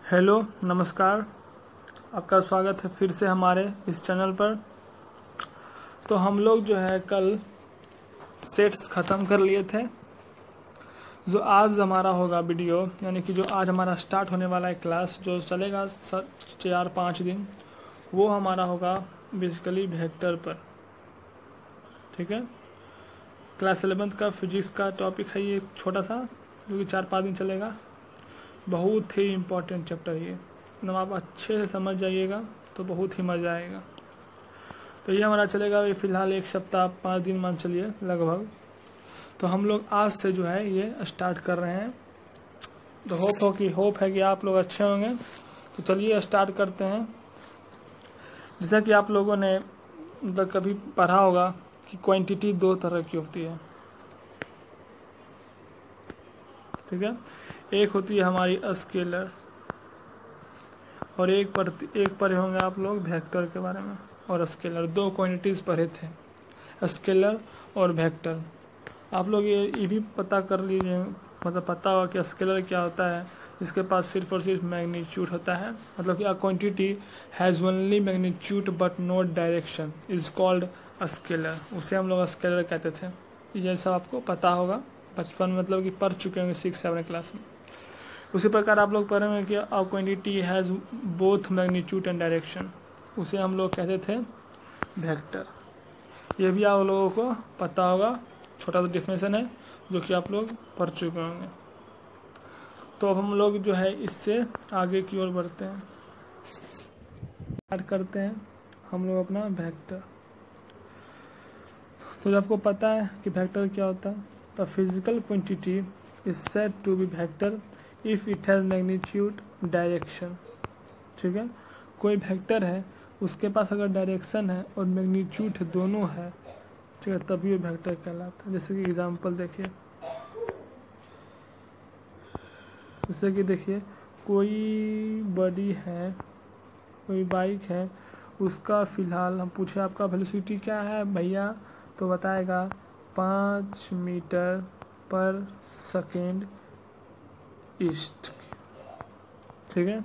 Hello नमस्कार, आपका स्वागत है फिर से हमारे इस चैनल पर। तो हम लोग जो है कल सेट्स ख़त्म कर लिए थे। जो आज हमारा होगा वीडियो, यानी कि जो आज हमारा स्टार्ट होने वाला है क्लास, जो चलेगा 4-5 दिन, वो हमारा होगा बेसिकली वेक्टर पर। ठीक है, क्लास 11th का फिजिक्स का टॉपिक है ये, छोटा सा, जो कि 4-5 दिन चलेगा। बहुत ही इम्पोर्टेंट चैप्टर ये, मतलब आप अच्छे से समझ जाइएगा तो बहुत ही मज़ा आएगा। तो ये हमारा चलेगा ये फ़िलहाल 1 सप्ताह 5 दिन मान चलिए लगभग। तो हम लोग आज से जो है ये स्टार्ट कर रहे हैं। तो होप है कि आप लोग अच्छे होंगे। तो चलिए स्टार्ट करते हैं। जैसा कि आप लोगों ने मतलब कभी पढ़ा होगा कि क्वांटिटी 2 तरह की होती है। ठीक है, एक होती है हमारी स्केलर और एक पढ़े होंगे आप लोग वेक्टर के बारे में। और स्केलर 2 क्वांटिटीज़ पढ़े थे, स्केलर और वेक्टर। आप लोग ये भी पता कर लीजिए, मतलब पता होगा कि स्केलर क्या होता है। इसके पास सिर्फ और सिर्फ मैग्नीट्यूड होता है, मतलब कि a quantity has only magnitude but not direction is called scalar. उसे हम लोग स्केलर कहते थे। ये सब आपको पता होगा बचपन में, मतलब कि पढ़ चुके होंगे 6-7 क्लास में। उसी प्रकार आप लोग पढ़ेंगे कि a quantity has both magnitude and direction, उसे हम लोग कहते थे वेक्टर। ये भी आप लोगों को पता होगा, छोटा सा डिफिनेशन है जो कि आप लोग पढ़ चुके होंगे। तो अब हम लोग जो है इससे आगे की ओर बढ़ते हैं, स्टार्ट करते हैं हम लोग अपना वेक्टर। तो जब आपको पता है कि वेक्टर क्या होता है, तो physical quantity is said to be vector if it has magnitude direction. ठीक है, कोई वेक्टर है, उसके पास अगर डायरेक्शन है और मैग्नीट्यूड दोनों है, ठीक है, तभी वो वेक्टर कहलाता है। जैसे कि एग्जांपल देखिए, जैसे कि देखिए कोई बॉडी है, कोई बाइक है, उसका फ़िलहाल हम पूछे आपका वेलोसिटी क्या है भैया, तो बताएगा 5 मीटर पर सेकेंड ईस्ट। ठीक है,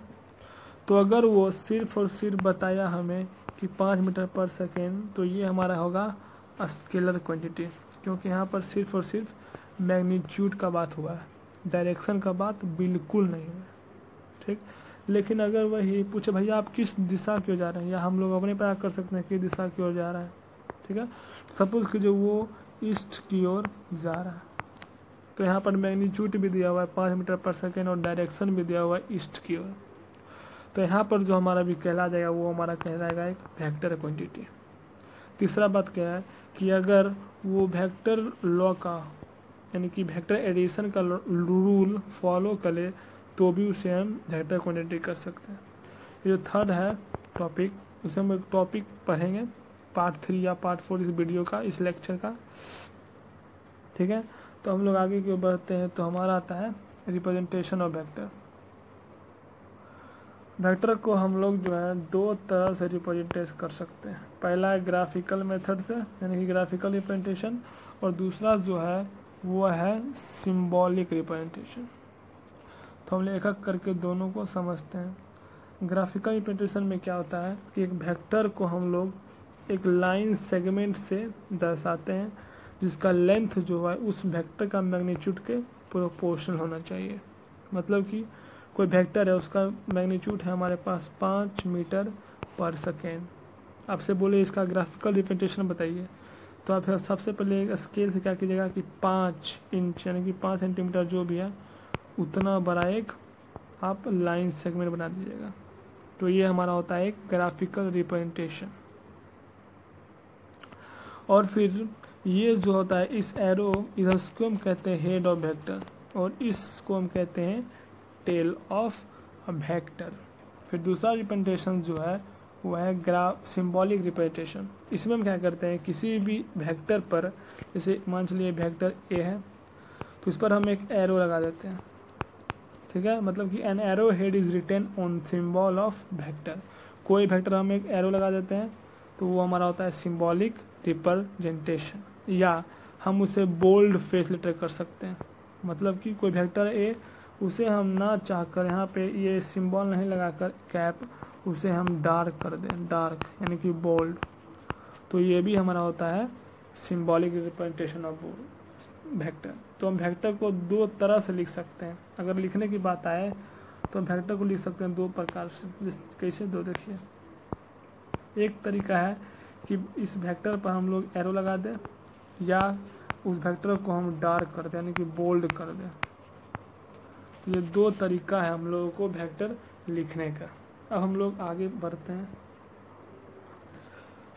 तो अगर वो सिर्फ और सिर्फ बताया हमें कि 5 मीटर पर सेकेंड, तो ये हमारा होगा स्केलर क्वांटिटी, क्योंकि यहाँ पर सिर्फ और सिर्फ मैग्नीट्यूड का बात हुआ है, डायरेक्शन का बात बिल्कुल नहीं है। ठीक, लेकिन अगर वही पूछे भैया आप किस दिशा की ओर जा रहे हैं, या हम लोग अपने प्रयास कर सकते हैं किस दिशा की ओर जा रहा है। ठीक है, सपोज कि जो वो ईस्ट की ओर जा रहा है, तो यहाँ पर मैग्नीट्यूड भी दिया हुआ है 5 मीटर पर सेकेंड और डायरेक्शन भी दिया हुआ है ईस्ट की ओर। तो यहाँ पर जो हमारा भी कहला जाएगा वो हमारा कहलाएगा एक वेक्टर क्वांटिटी। तीसरा बात क्या है कि अगर वो वेक्टर लॉ का, यानी कि वेक्टर एडिशन का रूल फॉलो करे, तो भी उसे हम वेक्टर क्वांटिटी कर सकते हैं। ये जो थर्ड है टॉपिक, उसे हम एक टॉपिक पढ़ेंगे पार्ट 3 या पार्ट 4 इस वीडियो का, इस लेक्चर का। ठीक है, तो हम लोग आगे की ओर बढ़ते हैं। तो हमारा आता है रिप्रेजेंटेशन ऑफ वेक्टर। वेक्टर को हम लोग जो है 2 तरह से रिप्रेजेंटेट कर सकते हैं। पहला है ग्राफिकल मेथड से, यानी कि ग्राफिकल रिप्रेजेंटेशन, और दूसरा जो है वो है सिंबॉलिक रिप्रेजेंटेशन। तो हम एक एक करके दोनों को समझते हैं। ग्राफिकल रिप्रेजेंटेशन में क्या होता है कि एक वेक्टर को हम लोग एक लाइन सेगमेंट से दर्शाते हैं, जिसका लेंथ जो है उस वेक्टर का मैग्नीट्यूड के प्रोपोर्शनल होना चाहिए। मतलब कि कोई वेक्टर है, उसका मैग्नीट्यूड है हमारे पास 5 मीटर पर सेकेंड। आपसे बोले इसका ग्राफिकल रिप्रेजेंटेशन बताइए, तो आप सबसे पहले एक स्केल से क्या कीजिएगा कि 5 इंच यानी कि 5 सेंटीमीटर जो भी है उतना बड़ा एक आप लाइन सेगमेंट बना दीजिएगा। तो ये हमारा होता है एक ग्राफिकल रिप्रेजेंटेशन। और फिर ये जो होता है इस एरो, इसको हम कहते हैं हेड ऑफ वेक्टर, और इसको हम कहते हैं टेल ऑफ अ वेक्टर। फिर दूसरा रिप्रेजेंटेशन जो है वो है सिंबॉलिक रिप्रेजेंटेशन। इसमें हम क्या करते हैं, किसी भी वेक्टर पर, जैसे मान चलिए वेक्टर ए है, तो इस पर हम एक एरो लगा देते हैं। ठीक है, मतलब कि an arrow head is written on symbol of vector. कोई वेक्टर हम एक एरो लगा देते हैं तो वो हमारा होता है सिंबॉलिक रिप्रेजेंटेशन, या हम उसे बोल्ड फेस लेटर कर सकते हैं। मतलब कि कोई वेक्टर ए उसे हम ना चाहकर यहाँ पे ये सिंबल नहीं लगाकर कैप, उसे हम डार्क कर दें, डार्क यानी कि बोल्ड, तो ये भी हमारा होता है सिंबॉलिक रिप्रेजेंटेशन ऑफ वेक्टर। तो हम वेक्टर को दो तरह से लिख सकते हैं। अगर लिखने की बात आए तो हम वेक्टर को लिख सकते हैं दो प्रकार से। कैसे दो, देखिए, एक तरीका है कि इस वेक्टर पर हम लोग एरो लगा दें या उस वेक्टर को हम डार्क कर दें यानी कि बोल्ड कर दें। तो ये दो तरीका है हम लोगों को वेक्टर लिखने का। अब हम लोग आगे बढ़ते हैं।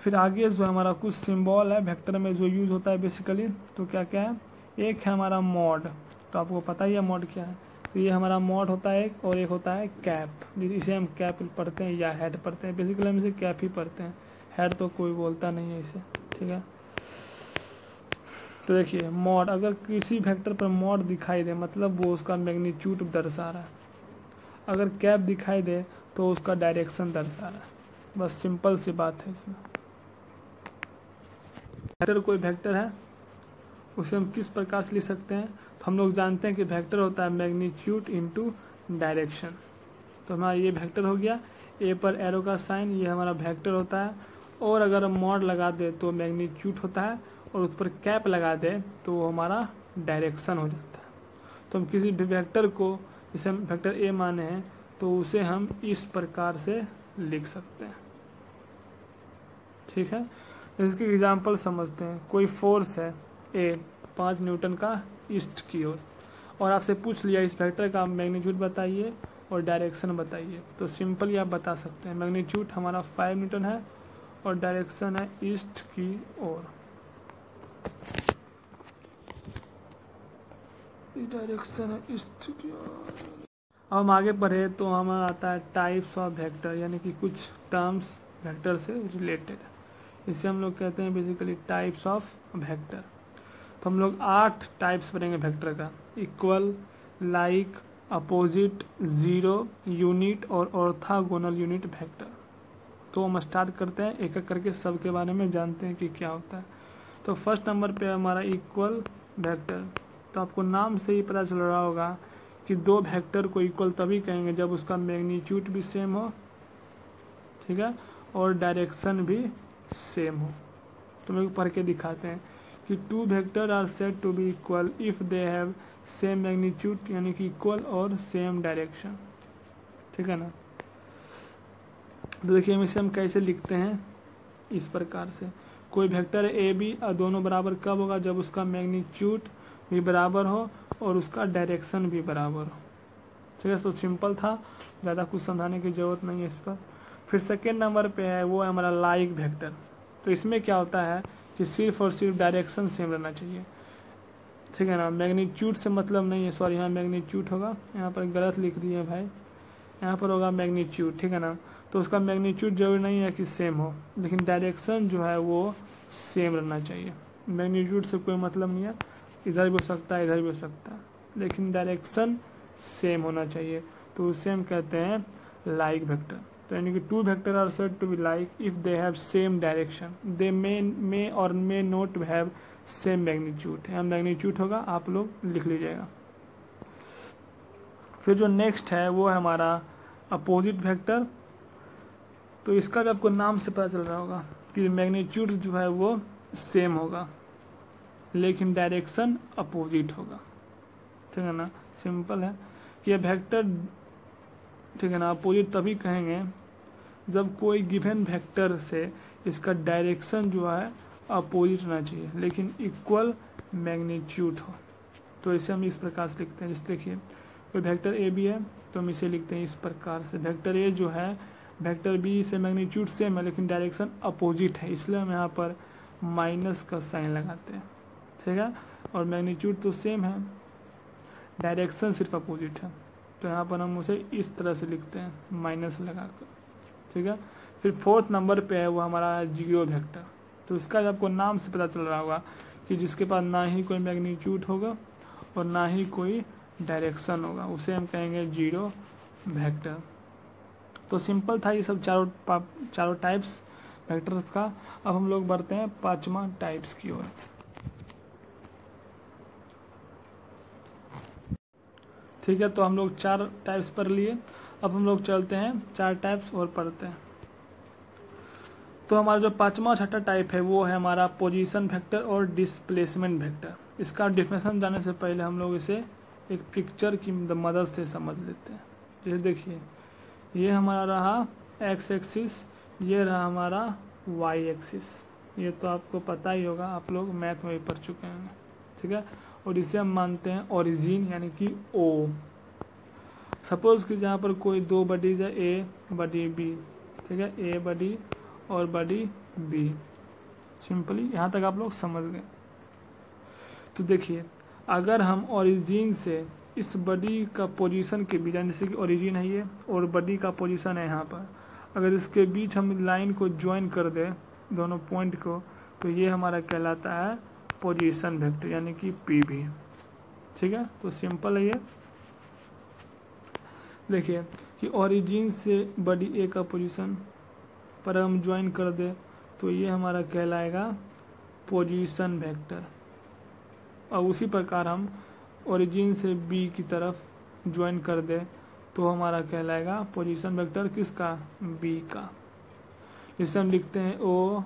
फिर आगे जो हमारा कुछ सिंबल है वेक्टर में जो यूज होता है बेसिकली, तो क्या क्या है, एक है हमारा मॉड, तो आपको पता ही है मॉड क्या है। तो ये हमारा मॉड होता है एक, और एक होता है कैप, इसे हम कैप पढ़ते हैं या हेड पढ़ते हैं। बेसिकली हम इसे कैप ही पढ़ते हैं, हेड तो कोई बोलता नहीं है इसे, ठीक है। तो देखिए मॉड, अगर किसी वेक्टर पर मॉड दिखाई दे मतलब वो उसका मैग्नीट्यूड दर्शा रहा है, अगर कैप दिखाई दे तो उसका डायरेक्शन दर्शा रहा है। बस सिंपल सी बात है इसमें। वेक्टर कोई वेक्टर है, उसे हम किस प्रकार से लिख सकते हैं, तो हम लोग जानते हैं कि वेक्टर होता है मैग्नीट्यूड इनटू डायरेक्शन। तो हमारा ये वेक्टर हो गया, ए पर एरो का साइन, ये हमारा वेक्टर होता है। और अगर हम मॉड लगा दे तो मैग्नीट्यूड होता है, और उस पर कैप लगा दे तो वो हमारा डायरेक्शन हो जाता है। तो हम किसी भी वेक्टर को, जैसे हम वेक्टर ए माने हैं, तो उसे हम इस प्रकार से लिख सकते हैं, ठीक है। इसके एग्जाम्पल समझते हैं। कोई फोर्स है ए 5 न्यूटन का ईस्ट की ओर, और आपसे पूछ लिया इस वेक्टर का मैग्नीट्यूड बताइए और डायरेक्शन बताइए, तो सिंपली आप बता सकते हैं मैग्नीट्यूड हमारा 5 न्यूटन है और डायरेक्शन है ईस्ट की ओर। डायरेक्शन है ईस्ट की ओर। अब हम आगे बढ़े तो हमारा आता है टाइप्स ऑफ वेक्टर, यानी कि कुछ टर्म्स वेक्टर से रिलेटेड, इसे हम लोग कहते हैं बेसिकली टाइप्स ऑफ वेक्टर। तो हम लोग 8 टाइप्स पढ़ेंगे वेक्टर का, equal, like, opposite, zero, unit और ऑर्थोगोनल यूनिट वेक्टर। तो हम स्टार्ट करते हैं, एक एक करके सब के बारे में जानते हैं कि क्या होता है। तो फर्स्ट नंबर पे हमारा इक्वल वेक्टर। तो आपको नाम से ही पता चल रहा होगा कि दो वेक्टर को इक्वल तभी कहेंगे जब उसका मैग्नीट्यूड भी सेम हो, ठीक है, और डायरेक्शन भी सेम हो। तो मेरे को पढ़ के दिखाते हैं कि two vector are said to be equal if they have same magnitude, यानी कि इक्वल और सेम डायरेक्शन, ठीक है ना। तो देखिए हम कैसे लिखते हैं, इस प्रकार से। कोई वेक्टर ए बी दोनों बराबर कब होगा, जब उसका मैग्नीट्यूड भी बराबर हो और उसका डायरेक्शन भी बराबर हो, ठीक है। तो सिंपल था, ज़्यादा कुछ समझाने की जरूरत नहीं है इस पर। फिर सेकेंड नंबर पे है वो है हमारा लाइक वेक्टर। तो इसमें क्या होता है कि सिर्फ और सिर्फ डायरेक्शन सेम रहना चाहिए, ठीक है ना। मैग्नीट्यूड से मतलब नहीं है, सॉरी यहाँ मैग्नीट्यूड होगा, यहाँ पर गलत लिख दिए है भाई, यहाँ पर होगा मैग्नीट्यूड, ठीक है ना। तो उसका मैग्नीट्यूड जरूरी नहीं है कि सेम हो, लेकिन डायरेक्शन जो है वो सेम रहना चाहिए। मैग्नीट्यूड से कोई मतलब नहीं है, इधर भी हो सकता है इधर भी हो सकता है, लेकिन डायरेक्शन सेम होना चाहिए, तो उसे हम कहते हैं लाइक वेक्टर। तो यानी कि two vector are said to be like if they have same direction, they may और may not have same magnitude. यहाँ मैग्नीट्यूड होगा, आप लोग लिख लीजिएगा। फिर जो नेक्स्ट है वो है हमारा अपोजिट वेक्टर। तो इसका भी आपको नाम से पता चल रहा होगा कि मैग्नीट्यूड जो है वो सेम होगा लेकिन डायरेक्शन अपोजिट होगा, ठीक है ना। सिंपल है कि ये वेक्टर, ठीक है ना, अपोजिट तभी कहेंगे जब कोई गिवन वेक्टर से इसका डायरेक्शन जो है अपोजिट रहना चाहिए लेकिन इक्वल मैग्नीट्यूड हो। तो इसे हम इस प्रकार से लिखते हैं। जैसे देखिए कोई वेक्टर ए बी है तो हम इसे लिखते हैं इस प्रकार से, वेक्टर ए जो है वेक्टर बी से मैग्नीट्यूड सेम है लेकिन डायरेक्शन अपोजिट है, इसलिए हम यहाँ पर माइनस का साइन लगाते हैं, ठीक है। और मैग्नीट्यूड तो सेम है, डायरेक्शन सिर्फ अपोजिट है, तो यहाँ पर हम उसे इस तरह से लिखते हैं माइनस लगाकर, ठीक है। फिर फोर्थ नंबर पे है वो हमारा जीरो वेक्टर। तो इसका आपको नाम से पता चल रहा होगा कि जिसके पास ना ही कोई मैग्नीट्यूड होगा और ना ही कोई डायरेक्शन होगा, उसे हम कहेंगे जीरो वेक्टर। तो सिंपल था ये सब चारों टाइप्स वेक्टर्स का। अब हम लोग बढ़ते हैं पांचवा टाइप्स की ओर। ठीक है, तो हम लोग 4 टाइप्स पढ़ लिए। अब हम लोग चलते हैं 4 टाइप्स और पढ़ते हैं। तो हमारा जो 5वां 6ठा टाइप है वो है हमारा पोजीशन वेक्टर और डिस्प्लेसमेंट वेक्टर। इसका डिफिनेशन जानने से पहले हम लोग इसे एक पिक्चर की मदद से समझ लेते हैं। जैसे देखिए, ये हमारा रहा एक्स एक्सिस, ये रहा हमारा वाई एक्सिस। ये तो आपको पता ही होगा, आप लोग मैथ में भी पढ़ चुके हैं, ठीक है। और इसे हम मानते हैं ओरिजिन यानी कि ओ। सपोज कि जहाँ पर कोई 2 बडीज है, ए बडी बी, ठीक है, ए बडी और बडी बी। सिंपली यहाँ तक आप लोग समझ गए। तो देखिए, अगर हम ओरिजिन से इस बडी का पोजीशन के बीच, जैसे कि ओरिजिन है ये और बडी का पोजीशन है यहाँ पर, अगर इसके बीच हम लाइन को ज्वाइन कर दें दोनों पॉइंट को, तो ये हमारा कहलाता है पोजीशन वेक्टर यानी कि पीवी। ठीक है, तो सिंपल है ये। देखिए कि ओरिजिन से बडी ए का पोजीशन पर हम ज्वाइन कर दे तो ये हमारा कहलाएगा पोजीशन वेक्टर। और उसी प्रकार हम ओरिजिन से बी की तरफ ज्वाइन कर दे तो हमारा कहलाएगा पोजीशन वेक्टर किसका, बी का। इसे हम लिखते हैं ओ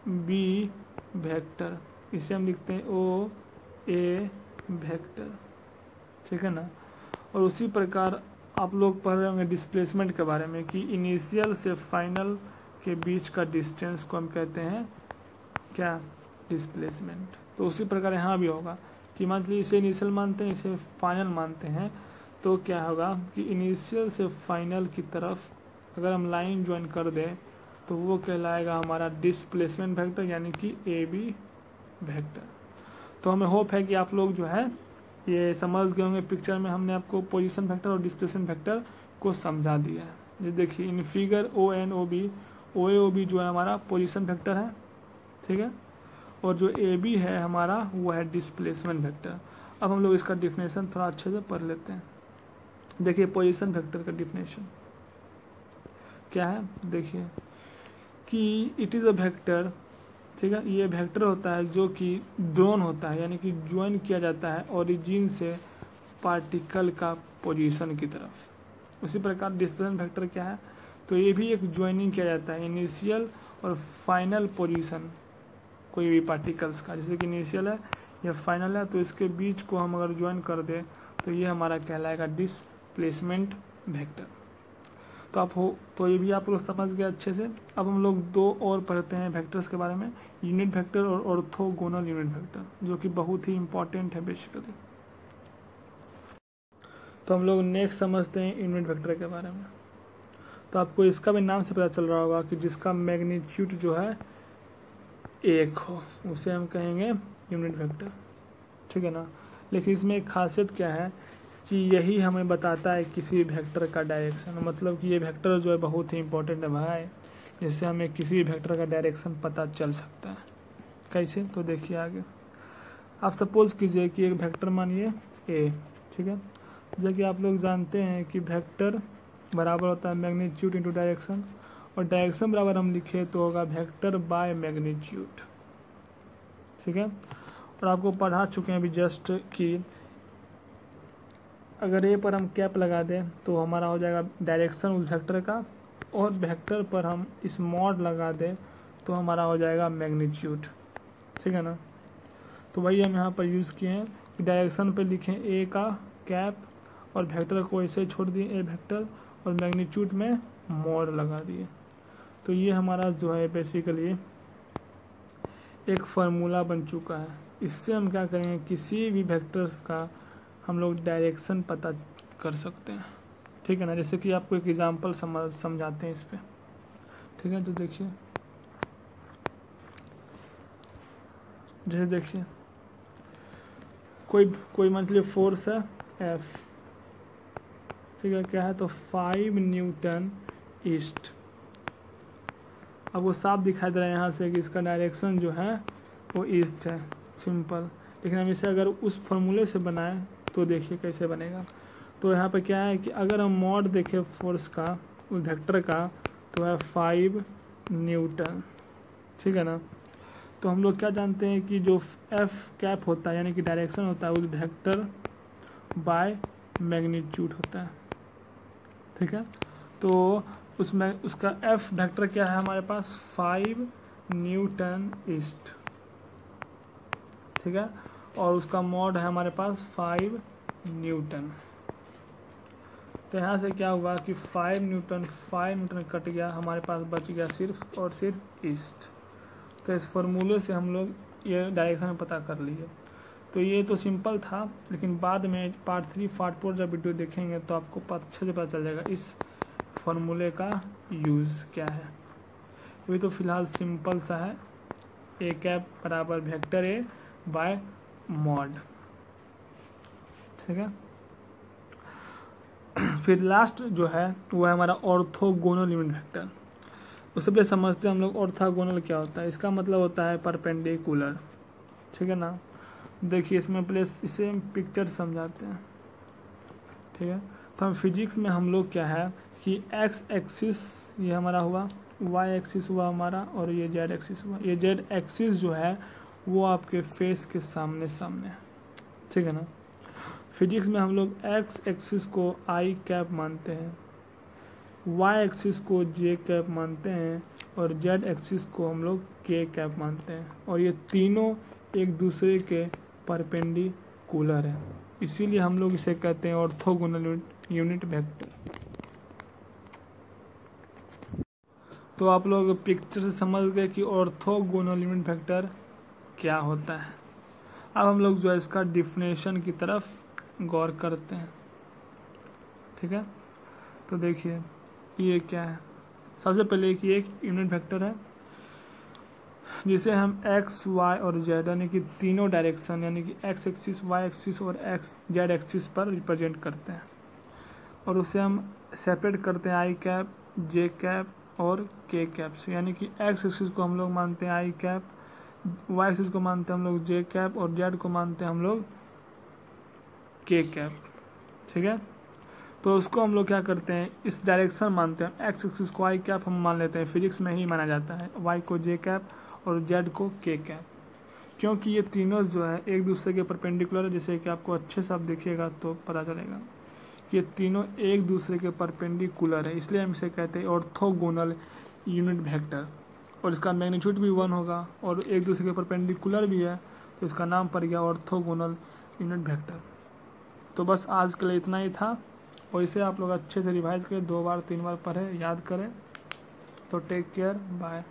बी वेक्टर, इसे हम लिखते हैं ओ ए वेक्टर, ठीक है ना। और उसी प्रकार आप लोग पढ़ रहे होंगे डिस्प्लेसमेंट के बारे में कि इनिशियल से फाइनल के बीच का डिस्टेंस को हम कहते हैं क्या, डिस्प्लेसमेंट। तो उसी प्रकार यहाँ भी होगा कि मान लीजिए इसे इनिशियल मानते हैं, इसे फाइनल मानते हैं, तो क्या होगा कि इनिशियल से फाइनल की तरफ अगर हम लाइन ज्वाइन कर दें तो वो कहलाएगा हमारा डिस्प्लेसमेंट वेक्टर यानी कि ए बी वेक्टर। तो हमें होप है कि आप लोग जो है ये समझ गए होंगे। पिक्चर में हमने आपको पोजीशन वेक्टर और डिस्प्लेसमेंट वेक्टर को समझा दिया है। ये देखिए in figure O and O B, O A O B जो है हमारा पोजीशन वेक्टर है, ठीक है, और जो ए बी है हमारा वो है डिस्प्लेसमेंट वेक्टर। अब हम लोग इसका डिफिनेशन थोड़ा अच्छे से पढ़ लेते हैं। देखिए पोजीशन वेक्टर का डिफिनेशन क्या है, देखिए कि इट इज़ अ वेक्टर, ठीक है, ये वेक्टर होता है जो कि ड्रॉन होता है यानी कि ज्वाइन किया जाता है ओरिजिन से पार्टिकल का पोजीशन की तरफ। उसी प्रकार डिस्प्लेसमेंट वेक्टर क्या है, तो ये भी एक ज्वाइनिंग किया जाता है इनिशियल और फाइनल पोजीशन कोई भी पार्टिकल्स का, जैसे कि इनिशियल है या फाइनल है, तो इसके बीच को हम अगर ज्वाइन कर दें तो ये हमारा कहलाएगा डिस्प्लेसमेंट वेक्टर। तो आप हो तो ये भी आप लोग समझ गए अच्छे से। अब हम लोग 2 और पढ़ते हैं वेक्टर्स के बारे में, यूनिट वेक्टर और ऑर्थोगोनल यूनिट वेक्टर, जो कि बहुत ही इंपॉर्टेंट है बेसिकली। तो हम लोग नेक्स्ट समझते हैं यूनिट वेक्टर के बारे में। तो आपको इसका भी नाम से पता चल रहा होगा कि जिसका मैग्नीट्यूड जो है 1 हो उसे हम कहेंगे यूनिट वेक्टर, ठीक है ना। लेकिन इसमें एक खासियत क्या है कि यही हमें बताता है किसी वेक्टर का डायरेक्शन, मतलब कि ये वेक्टर जो है बहुत ही इंपॉर्टेंट है भाई, जिससे हमें किसी वेक्टर का डायरेक्शन पता चल सकता है। कैसे, तो देखिए आगे। आप सपोज कीजिए कि एक वेक्टर मानिए ए, ठीक है, जैसे कि आप लोग जानते हैं कि वेक्टर बराबर होता है मैग्नीट्यूड इंटू डायरेक्शन, और डायरेक्शन बराबर हम लिखे तो होगा वेक्टर बाय मैग्नीट्यूड, ठीक है। और आपको पढ़ा चुके हैं अभी जस्ट कि अगर ए पर हम कैप लगा दें तो हमारा हो जाएगा डायरेक्शन उस वेक्टर का, और वेक्टर पर हम इस मॉड लगा दें तो हमारा हो जाएगा मैग्नीट्यूड, ठीक है ना। तो वही हम यहाँ पर यूज़ किए हैं कि डायरेक्शन पे लिखें ए का कैप और वेक्टर को ऐसे छोड़ दिए ए वेक्टर, और मैग्नीट्यूड में मॉड लगा दिए। तो ये हमारा जो है बेसिकली एक फार्मूला बन चुका है। इससे हम क्या करेंगे, किसी भी वेक्टर का हम लोग डायरेक्शन पता कर सकते हैं, ठीक है ना। जैसे कि आपको एक एग्जांपल समझाते हैं इस पर, ठीक है। तो देखिए, जैसे देखिए कोई मंथली फोर्स है एफ, ठीक है, क्या है, तो 5 न्यूटन ईस्ट। अब वो साफ दिखाई दे रहा है यहाँ से कि इसका डायरेक्शन जो है वो ईस्ट है, सिंपल। लेकिन हम इसे अगर उस फॉर्मूले से बनाएं तो देखिए कैसे बनेगा। तो यहाँ पे क्या है कि अगर हम मॉड देखें फोर्स का उस वेक्टर का तो है 5 न्यूटन, ठीक है ना। तो हम लोग क्या जानते हैं कि जो एफ कैप होता है यानी कि डायरेक्शन होता है उस वेक्टर बाय मैग्नीट्यूड होता है। ठीक है, तो उसमें उसका एफ वेक्टर क्या है हमारे पास 5 न्यूटन ईस्ट। ठीक है, और उसका मॉड है हमारे पास 5 न्यूटन। तो यहाँ से क्या हुआ कि 5 न्यूटन कट गया, हमारे पास बच गया सिर्फ और सिर्फ ईस्ट। तो इस फॉर्मूले से हम लोग ये डायरेक्शन पता कर लिए। तो ये तो सिंपल था, लेकिन बाद में पार्ट 3 पार्ट 4 जब वीडियो देखेंगे तो आपको अच्छे से पता चल जाएगा इस फॉर्मूले का यूज़ क्या है। अभी तो फिलहाल सिंपल सा है, ए कैप बराबर वेक्टर ए बाय मॉड। ठीक है, फिर लास्ट जो है वो है हमारा ऑर्थोगोनल यूनिट वेक्टर। उससे पहले समझते हैं हम लोग ऑर्थोगोनल क्या होता है। इसका मतलब होता है परपेंडिकुलर। ठीक है ना, देखिए इसमें पहले इसे पिक्चर समझाते हैं। ठीक है, तो हम फिजिक्स में हम लोग क्या है कि एक्स एक्सिस ये हमारा हुआ, वाई एक्सिस हुआ हमारा, और ये जेड एक्सिस हुआ। ये जेड एक्सिस जो है वो आपके फेस के सामने सामने है। ठीक है ना, फिजिक्स में हम लोग एक्स एक्सिस को आई कैप मानते हैं, वाई एक्सिस को जे कैप मानते हैं, और जेड एक्सिस को हम लोग के कैप मानते हैं। और ये तीनों एक दूसरे के परपेंडिकुलर है, इसीलिए हम लोग इसे कहते हैं ऑर्थोगोनल यूनिट वेक्टर। तो आप लोग पिक्चर से समझ गए कि ऑर्थोगोनल यूनिट वेक्टर क्या होता है। अब हम लोग जो है इसका डिफिनेशन की तरफ गौर करते हैं। ठीक है, तो देखिए ये क्या है। सबसे पहले कि एक यूनिट वेक्टर है जिसे हम एक्स वाई और जेड यानी कि तीनों डायरेक्शन यानी कि एक्स एक्सिस, वाई एक्सिस और एक्स जेड एक्सिस पर रिप्रेजेंट करते हैं, और उसे हम सेपरेट करते हैं आई कैप, जे कैप और के कैप से। यानी कि एक्स एक्सिस को हम लोग मानते हैं आई कैप, वाई एक्सिस को मानते हैं हम लोग जे कैप, और जेड को मानते हैं हम लोग के कैप। ठीक है, तो उसको हम लोग क्या करते हैं, इस डायरेक्शन मानते हैं। एक्स एक्सिस को आई कैप हम मान लेते हैं, फिजिक्स में ही माना जाता है, वाई को जे कैप और जेड को के कैप, क्योंकि ये तीनों जो है एक दूसरे के परपेंडिकुलर है। जैसे कि आपको अच्छे से आप देखिएगा तो पता चलेगा कि ये तीनों एक दूसरे के परपेंडिकुलर है, इसलिए हम इसे कहते हैं ऑर्थोगोनल यूनिट वेक्टर। और इसका मैग्नीट्यूड भी 1 होगा और एक दूसरे के परपेंडिकुलर भी है, तो इसका नाम पड़ गया ऑर्थोगोनल यूनिट वेक्टर। तो बस आज के लिए इतना ही था, और इसे आप लोग अच्छे से रिवाइज करें, 2 बार 3 बार पढ़ें, याद करें। तो टेक केयर, बाय।